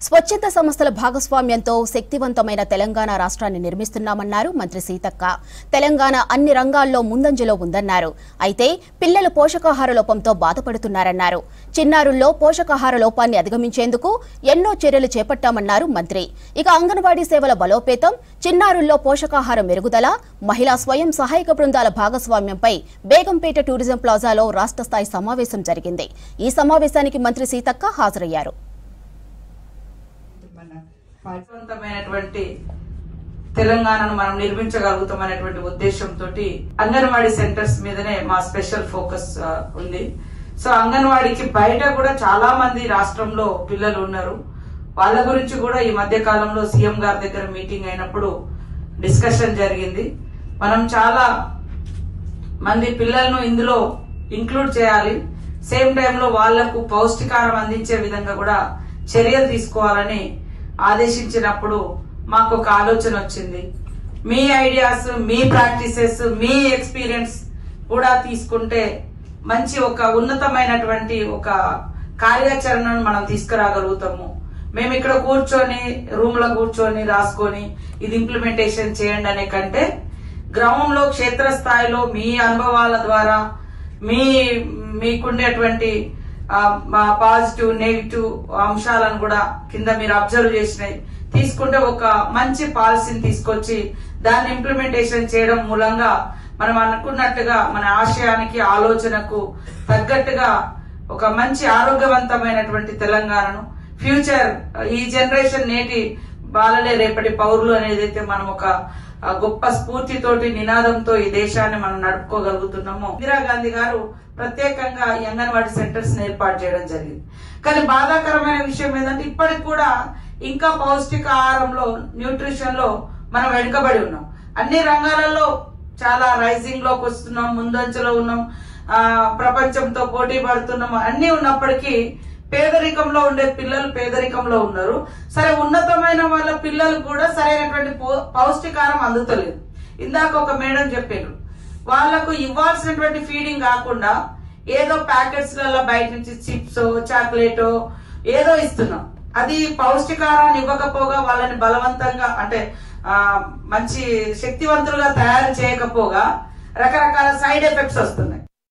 స్వచ్ఛంద సంస్థల భాగస్వామ్యంతో శక్తివంతమైన తెలంగాణ రాష్ట్రాన్ని నిర్మిస్తున్నామన్నారు మంత్రి సీతక్క. తెలంగాణ అన్ని రంగాల్లో ముందంజలో ఉందన్నారు. అయితే పిల్లలు పోషకాహార లోపంతో బాధపడుతున్నారన్నారు. చిన్నారుల్లో పోషకాహార లోపాన్ని అధిగమించేందుకు ఎన్నో చర్యలు చేపట్టామన్నారు మంత్రి. ఇక అంగన్వాడీ సేవల బలోపేతం, చిన్నారుల్లో పోషకాహార మెరుగుదల, మహిళా స్వయం సహాయక బృందాల భాగస్వామ్యంపై బేగంపేట టూరిజం ప్లాజాలో రాష్ట్ర స్థాయి సమావేశం జరిగింది. ఈ సమావేశానికి మంత్రి సీతక్క హాజరయ్యారు. ఫలవంతమైనటువంటి తెలంగాణను మనం నిర్మించగలుగుతామనేటువంటి ఉద్దేశంతో అంగన్వాడీ సెంటర్స్ మీదనే మా స్పెషల్ ఫోకస్ ఉంది. సో అంగన్వాడీకి బయట కూడా చాలా మంది రాష్ట్రంలో పిల్లలు ఉన్నారు. వాళ్ళ గురించి కూడా ఈ మధ్య కాలంలో సీఎం గారి దగ్గర మీటింగ్ అయినప్పుడు డిస్కషన్ జరిగింది. మనం చాలా మంది పిల్లలను ఇందులో ఇంక్లూడ్ చేయాలి. సేమ్ టైంలో వాళ్లకు పౌష్టికాహారం అందించే విధంగా కూడా చర్యలు తీసుకోవాలని ఆదేశించినప్పుడు మాకు ఒక ఆలోచన వచ్చింది. మీ ఐడియాస్, మీ ప్రాక్టీసెస్, మీ ఎక్స్పీరియన్స్ కూడా తీసుకుంటే మంచి ఒక ఉన్నతమైనటువంటి ఒక కార్యాచరణను మనం తీసుకురాగలుగుతాము. మేము ఇక్కడ కూర్చొని రూమ్ లో కూర్చొని రాసుకొని ఇది ఇంప్లిమెంటేషన్ చేయండి అనే కంటే గ్రామంలో క్షేత్రస్థాయిలో మీ అనుభవాల ద్వారా మీకుండేటువంటి పాజిటివ్ నెగిటివ్ అంశాలను కూడా కింద మీరు అబ్జర్వ్ చేసినాయి తీసుకుంటే ఒక మంచి పాలసీని తీసుకొచ్చి దాన్ని ఇంప్లిమెంటేషన్ చేయడం మూలంగా మనం అనుకున్నట్టుగా మన ఆశయానికి ఆలోచనకు తగ్గట్టుగా ఒక మంచి ఆరోగ్యవంతమైనటువంటి తెలంగాణను ఫ్యూచర్ ఈ జనరేషన్ నేటి బాలలే రేపటి పౌరులు అనేదైతే మనం ఒక గొప్ప స్ఫూర్తితోటి నినాదంతో ఈ దేశాన్ని మనం నడుపుకోగలుగుతున్నాము. ఇందిరాగాంధీ గారు ప్రత్యేకంగా ఈ అంగన్వాడీ సెంటర్స్ ఏర్పాటు చేయడం జరిగింది. కానీ బాధాకరమైన విషయం ఏంటంటే ఇప్పటికి కూడా ఇంకా పౌష్టికాహారంలో, న్యూట్రిషన్ లో మనం వెనుకబడి ఉన్నాం. అన్ని రంగాలలో చాలా రైజింగ్ లోకి వస్తున్నాం, ముందంజలో ఉన్నాం, ప్రపంచంతో పోటీ పడుతున్నాం. అన్ని ఉన్నప్పటికీ పేదరికంలో ఉండే పిల్లలు పేదరికంలో ఉన్నారు. సరే, ఉన్నతమైన వాళ్ళ పిల్లలు కూడా సరైనటువంటి పౌష్టికాహారం అందుతలేదు. ఇందాక ఒక మేడం చెప్పారు, వాళ్లకు ఇవ్వాల్సినటువంటి ఫీడింగ్ కాకుండా ఏదో ప్యాకెట్స్ లలో బయట నుంచి చిప్స్, చాక్లెట్ ఏదో ఇస్తున్నాం. అది పౌష్టికాహారాన్ని ఇవ్వకపోగా వాళ్ళని బలవంతంగా అంటే మంచి శక్తివంతులుగా తయారు చేయకపోగా రకరకాల సైడ్ ఎఫెక్ట్స్ వస్తున్నాయి.